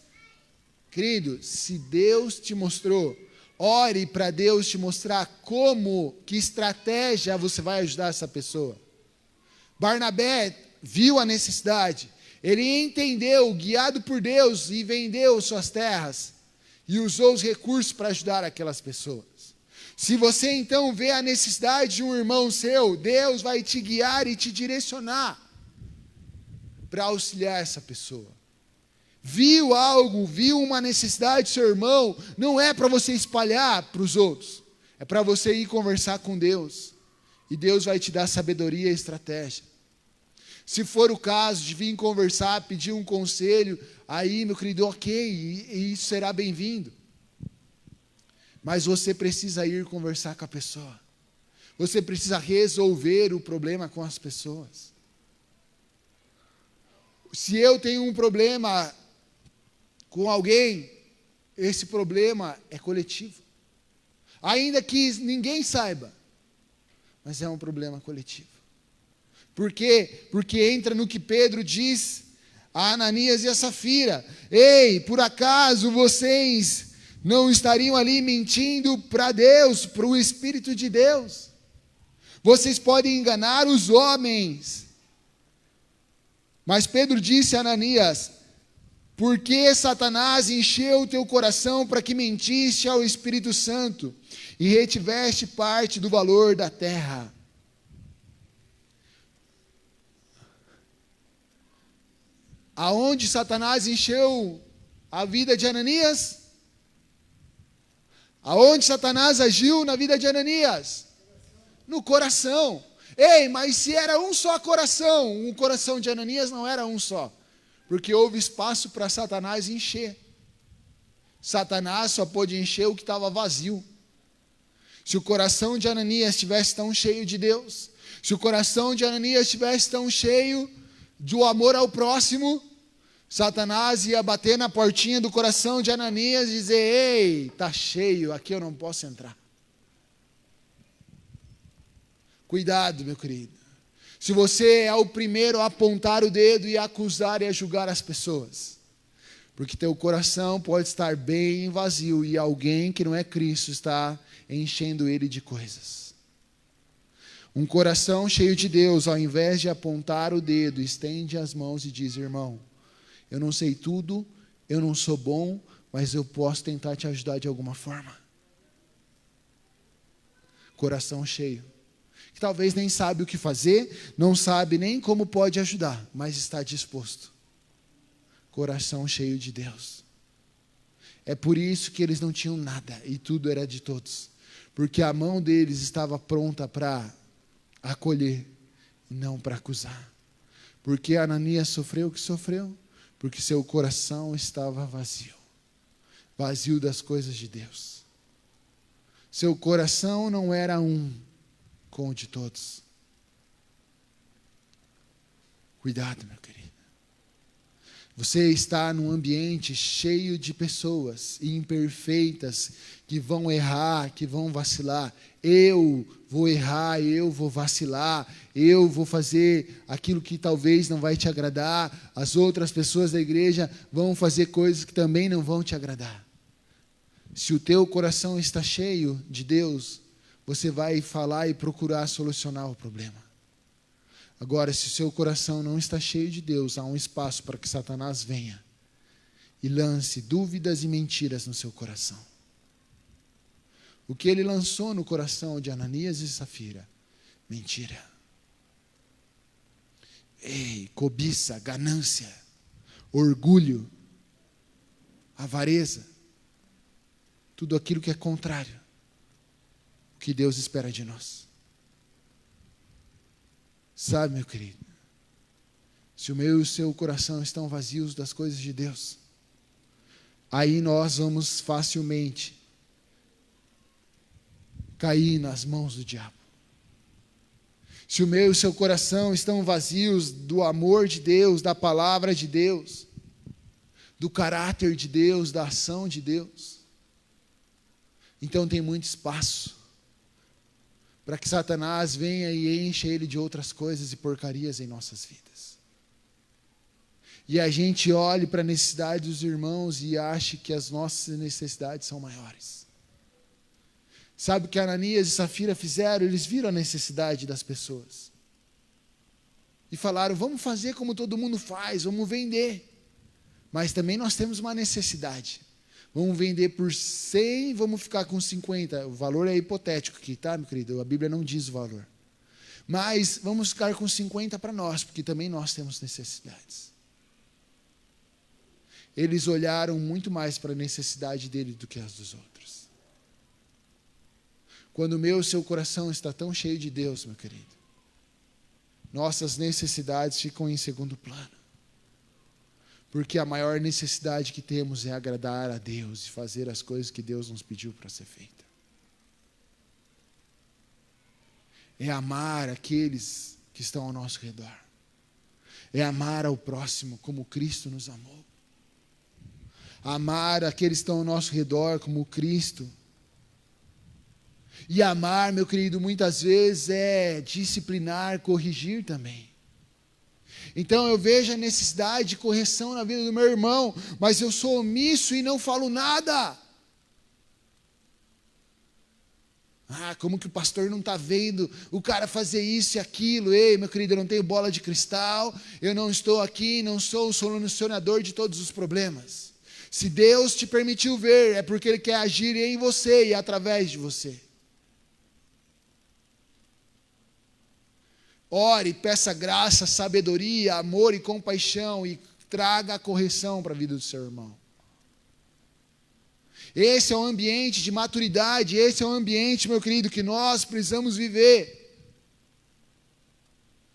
Querido, se Deus te mostrou, ore para Deus te mostrar como, que estratégia você vai ajudar essa pessoa. Barnabé viu a necessidade, ele entendeu, guiado por Deus, e vendeu suas terras, e usou os recursos para ajudar aquelas pessoas. Se você então vê a necessidade de um irmão seu, Deus vai te guiar e te direcionar para auxiliar essa pessoa. Viu algo, viu uma necessidade do seu irmão, não é para você espalhar para os outros, é para você ir conversar com Deus, e Deus vai te dar sabedoria e estratégia. Se for o caso de vir conversar, pedir um conselho, aí, meu querido, ok, e isso será bem-vindo. Mas você precisa ir conversar com a pessoa. Você precisa resolver o problema com as pessoas. Se eu tenho um problema com alguém, esse problema é coletivo. Ainda que ninguém saiba, mas é um problema coletivo. Por quê? Porque entra no que Pedro diz a Ananias e a Safira: ei, por acaso vocês não estariam ali mentindo para Deus, para o Espírito de Deus? Vocês podem enganar os homens. Mas Pedro disse a Ananias: por que Satanás encheu o teu coração para que mentiste ao Espírito Santo e retiveste parte do valor da terra? Aonde Satanás encheu a vida de Ananias? Aonde Satanás agiu na vida de Ananias? No coração. Ei, mas se era um só coração, o coração de Ananias não era um só, porque houve espaço para Satanás encher. Satanás só pôde encher o que estava vazio. Se o coração de Ananias estivesse tão cheio de Deus, se o coração de Ananias estivesse tão cheio do amor ao próximo, Satanás ia bater na portinha do coração de Ananias e dizer: ei, está cheio, aqui eu não posso entrar. Cuidado, meu querido. Se você é o primeiro a apontar o dedo e a acusar e a julgar as pessoas, porque teu coração pode estar bem vazio e alguém que não é Cristo está enchendo ele de coisas. Um coração cheio de Deus, ao invés de apontar o dedo, estende as mãos e diz: irmão, eu não sei tudo, eu não sou bom, mas eu posso tentar te ajudar de alguma forma. Coração cheio, que talvez nem sabe o que fazer, não sabe nem como pode ajudar, mas está disposto. Coração cheio de Deus. É por isso que eles não tinham nada e tudo era de todos, porque a mão deles estava pronta para acolher e não para acusar. Porque Ananias sofreu o que sofreu? Porque seu coração estava vazio, vazio das coisas de Deus. Seu coração não era um com o de todos. Cuidado, meu querido. Você está num ambiente cheio de pessoas imperfeitas que vão errar, que vão vacilar. Eu vou errar, eu vou vacilar, eu vou fazer aquilo que talvez não vai te agradar. As outras pessoas da igreja vão fazer coisas que também não vão te agradar. Se o teu coração está cheio de Deus, você vai falar e procurar solucionar o problema. Agora, se o seu coração não está cheio de Deus, há um espaço para que Satanás venha e lance dúvidas e mentiras no seu coração. O que ele lançou no coração de Ananias e Safira? Mentira. Cobiça, ganância, orgulho, avareza. Tudo aquilo que é contrário ao que Deus espera de nós. Sabe, meu querido, se o meu e o seu coração estão vazios das coisas de Deus, aí nós vamos facilmente cair nas mãos do diabo. Se o meu e o seu coração estão vazios do amor de Deus, da palavra de Deus, do caráter de Deus, da ação de Deus, então tem muito espaço para que Satanás venha e encha ele de outras coisas e porcarias em nossas vidas. E a gente olhe para a necessidade dos irmãos e ache que as nossas necessidades são maiores. Sabe o que Ananias e Safira fizeram? Eles viram a necessidade das pessoas. E falaram, vamos fazer como todo mundo faz, vamos vender. Mas também nós temos uma necessidade. Vamos vender por 100, vamos ficar com 50. O valor é hipotético aqui, tá, meu querido? A Bíblia não diz o valor. Mas vamos ficar com 50 para nós, porque também nós temos necessidades. Eles olharam muito mais para a necessidade dele do que as dos outros. Quando o meu e o seu coração está tão cheio de Deus, meu querido, nossas necessidades ficam em segundo plano. Porque a maior necessidade que temos é agradar a Deus e fazer as coisas que Deus nos pediu para ser feita. É amar aqueles que estão ao nosso redor. É amar ao próximo como Cristo nos amou. Amar aqueles que estão ao nosso redor como Cristo. E amar, meu querido, muitas vezes é disciplinar, corrigir também. Então eu vejo a necessidade de correção na vida do meu irmão, mas eu sou omisso e não falo nada. Como que o pastor não está vendo o cara fazer isso e aquilo? Ei, meu querido, eu não tenho bola de cristal, eu não estou aqui, não sou o solucionador de todos os problemas. Se Deus te permitiu ver, é porque Ele quer agir em você e através de você. Ore, peça graça, sabedoria, amor e compaixão e traga a correção para a vida do seu irmão. Esse é um ambiente de maturidade, esse é um ambiente, meu querido, que nós precisamos viver.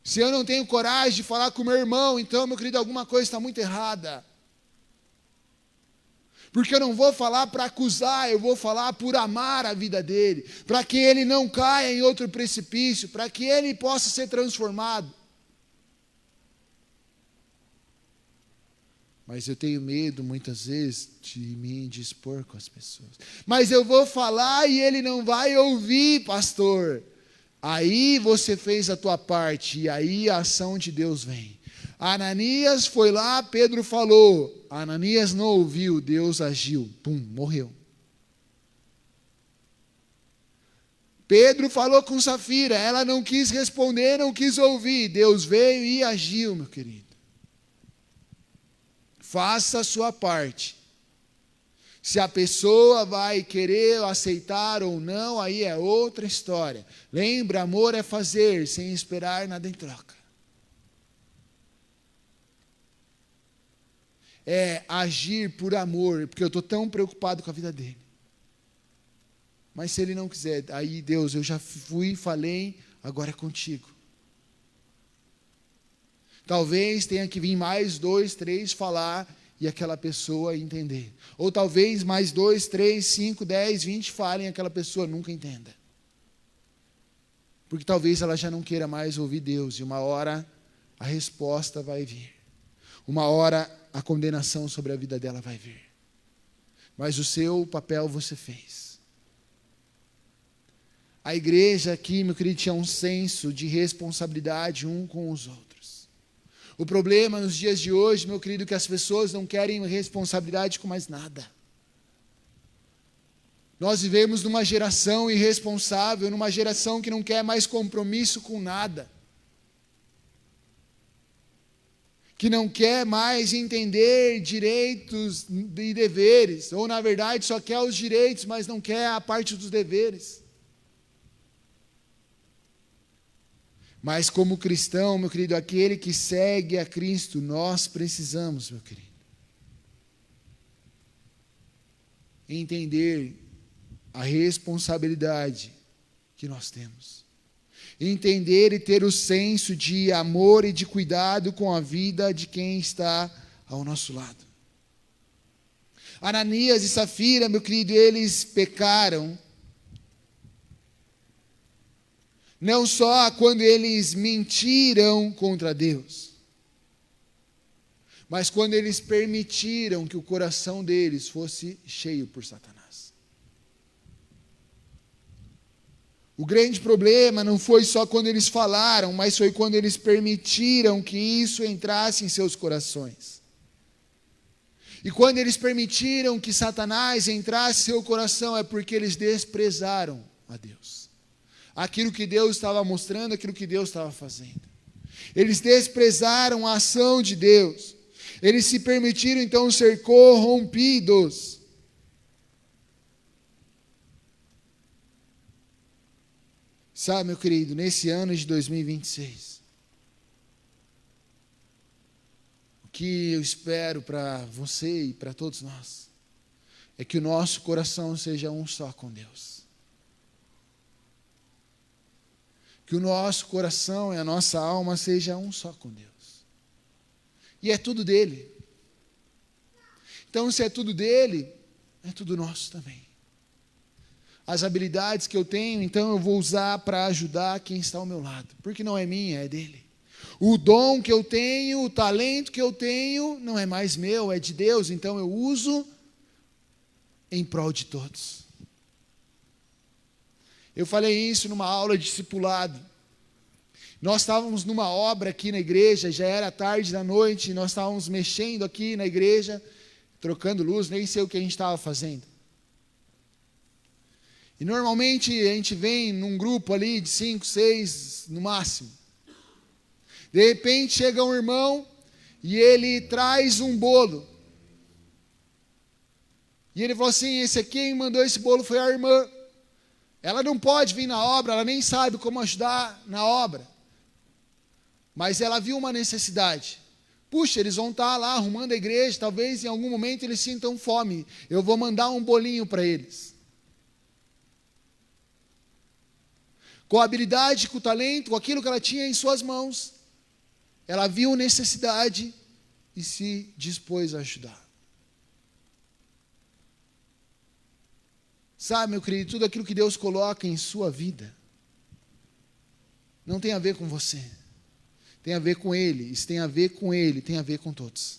Se eu não tenho coragem de falar com o meu irmão, então, meu querido, alguma coisa está muito errada. Porque eu não vou falar para acusar, eu vou falar por amar a vida dele, para que ele não caia em outro precipício, para que ele possa ser transformado. Mas eu tenho medo, muitas vezes, de me indispor com as pessoas. Mas eu vou falar e ele não vai ouvir, pastor. Aí você fez a tua parte, e aí a ação de Deus vem. Ananias foi lá, Pedro falou. Ananias não ouviu, Deus agiu. Pum, morreu. Pedro falou com Safira, ela não quis responder, não quis ouvir. Deus veio e agiu, meu querido. Faça a sua parte. Se a pessoa vai querer aceitar ou não, aí é outra história. Lembra, amor é fazer, sem esperar nada em troca. É agir por amor, porque eu estou tão preocupado com a vida dele. Mas se ele não quiser, aí Deus, eu já fui, falei, agora é contigo. Talvez tenha que vir mais 2, 3 falar e aquela pessoa entender. Ou talvez mais 2, 3, 5, 10, 20 falem e aquela pessoa nunca entenda. Porque talvez ela já não queira mais ouvir Deus e uma hora a resposta vai vir. Uma hora a condenação sobre a vida dela vai vir. Mas o seu papel você fez. A igreja aqui, meu querido, tinha um senso de responsabilidade um com os outros. O problema nos dias de hoje, meu querido, é que as pessoas não querem responsabilidade com mais nada. Nós vivemos numa geração irresponsável, numa geração que não quer mais compromisso com nada. Que não quer mais entender direitos e deveres, ou na verdade só quer os direitos, mas não quer a parte dos deveres. Mas como cristão, meu querido, aquele que segue a Cristo, nós precisamos, meu querido, entender a responsabilidade que nós temos. Entender e ter o senso de amor e de cuidado com a vida de quem está ao nosso lado. Ananias e Safira, meu querido, eles pecaram, não só quando eles mentiram contra Deus, mas quando eles permitiram que o coração deles fosse cheio por Satanás. O grande problema não foi só quando eles falaram, mas foi quando eles permitiram que isso entrasse em seus corações. E quando eles permitiram que Satanás entrasse em seu coração, é porque eles desprezaram a Deus. Aquilo que Deus estava mostrando, aquilo que Deus estava fazendo. Eles desprezaram a ação de Deus. Eles se permitiram então ser corrompidos. Sabe, meu querido, nesse ano de 2026, o que eu espero para você e para todos nós, é que o nosso coração seja um só com Deus. Que o nosso coração e a nossa alma seja um só com Deus. E é tudo dele. Então, se é tudo dele, é tudo nosso também. As habilidades que eu tenho, então eu vou usar para ajudar quem está ao meu lado. Porque não é minha, é dele. O dom que eu tenho, o talento que eu tenho, não é mais meu, é de Deus. Então eu uso em prol de todos. Eu falei isso numa aula de discipulado. Nós estávamos numa obra aqui na igreja, já era tarde da noite, nós estávamos mexendo aqui na igreja, trocando luz, nem sei o que a gente estava fazendo. E normalmente a gente vem num grupo ali de 5, 6 no máximo. De repente chega um irmão e ele traz um bolo. E ele falou assim, quem mandou esse bolo foi a irmã. Ela não pode vir na obra, ela nem sabe como ajudar na obra. Mas ela viu uma necessidade. Puxa, eles vão estar lá arrumando a igreja, talvez em algum momento eles sintam fome. Eu vou mandar um bolinho para eles. Com a habilidade, com o talento, com aquilo que ela tinha em suas mãos, ela viu necessidade e se dispôs a ajudar. Sabe, meu querido, tudo aquilo que Deus coloca em sua vida não tem a ver com você, tem a ver com Ele. Isso tem a ver com Ele, tem a ver com todos.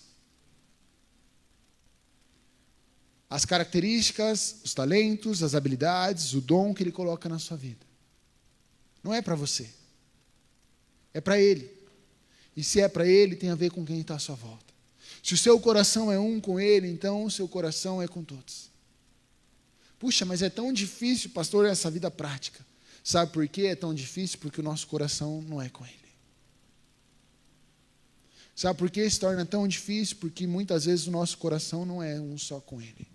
As características, os talentos, as habilidades, o dom que Ele coloca na sua vida. Não é para você, é para Ele. E se é para Ele, tem a ver com quem está à sua volta. Se o seu coração é um com Ele, então o seu coração é com todos. Puxa, mas é tão difícil, pastor, essa vida prática. Sabe por que é tão difícil? Porque o nosso coração não é com Ele. Sabe por que se torna tão difícil? Porque muitas vezes o nosso coração não é um só com Ele.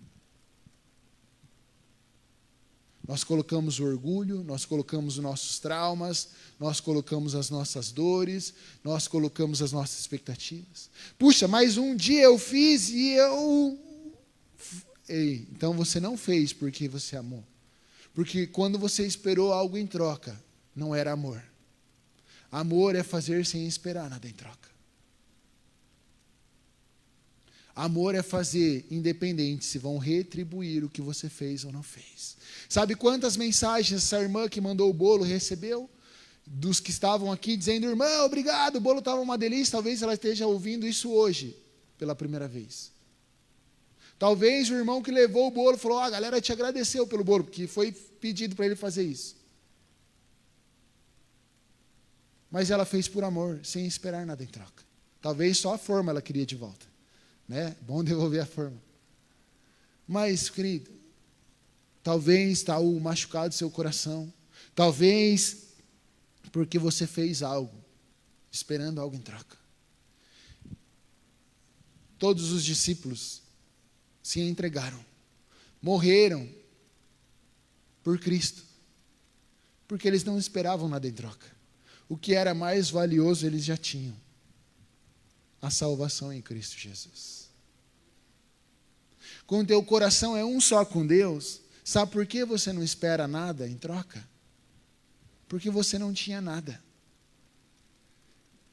Nós colocamos o orgulho, nós colocamos os nossos traumas, nós colocamos as nossas dores, nós colocamos as nossas expectativas. Puxa, mas um dia eu fiz e eu... Ei, então você não fez porque você amou. Porque quando você esperou algo em troca, não era amor. Amor é fazer sem esperar nada em troca. Amor é fazer, independente se vão retribuir o que você fez ou não fez. Sabe quantas mensagens essa irmã que mandou o bolo recebeu? Dos que estavam aqui dizendo, irmã, obrigado, o bolo estava uma delícia. Talvez ela esteja ouvindo isso hoje, pela primeira vez. Talvez o irmão que levou o bolo falou, a galera te agradeceu pelo bolo, porque foi pedido para ele fazer isso. Mas ela fez por amor, sem esperar nada em troca. Talvez só a forma ela queria de volta. Né? Bom devolver a forma. Mas, querido, Talvez está o machucado seu coração. Talvez porque você fez algo, esperando algo em troca. Todos os discípulos se entregaram, morreram por Cristo, porque eles não esperavam nada em troca. O que era mais valioso eles já tinham: a salvação em Cristo Jesus. Quando teu coração é um só com Deus, sabe por que você não espera nada em troca? Porque você não tinha nada.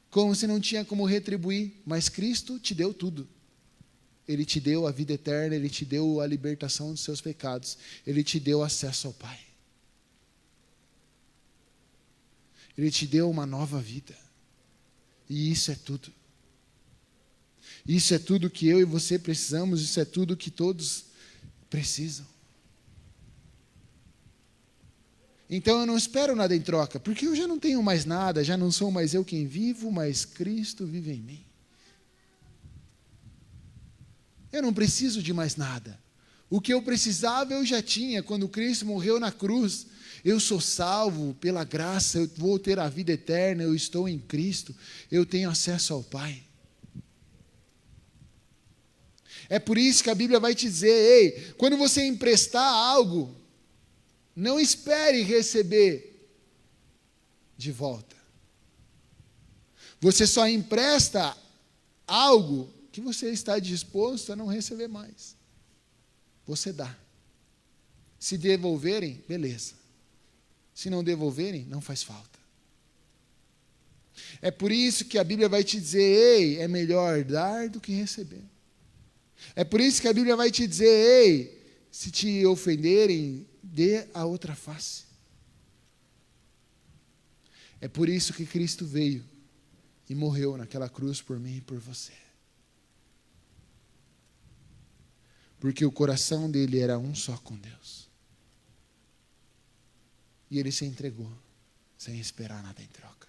Como você não tinha como retribuir, mas Cristo te deu tudo. Ele te deu a vida eterna, Ele te deu a libertação dos seus pecados, Ele te deu acesso ao Pai. Ele te deu uma nova vida. E isso é tudo. Isso é tudo que eu e você precisamos, isso é tudo que todos precisam. Então eu não espero nada em troca, porque eu já não tenho mais nada, já não sou mais eu quem vivo, mas Cristo vive em mim. Eu não preciso de mais nada. O que eu precisava eu já tinha quando Cristo morreu na cruz. Eu sou salvo pela graça, eu vou ter a vida eterna, eu estou em Cristo, eu tenho acesso ao Pai. É por isso que a Bíblia vai te dizer: ei, quando você emprestar algo, não espere receber de volta. Você só empresta algo que você está disposto a não receber mais. Você dá. Se devolverem, beleza. Se não devolverem, não faz falta. É por isso que a Bíblia vai te dizer: ei, é melhor dar do que receber. É por isso que a Bíblia vai te dizer: ei, se te ofenderem, dê a outra face. É por isso que Cristo veio e morreu naquela cruz por mim e por você. Porque o coração dele era um só com Deus. E ele se entregou, sem esperar nada em troca.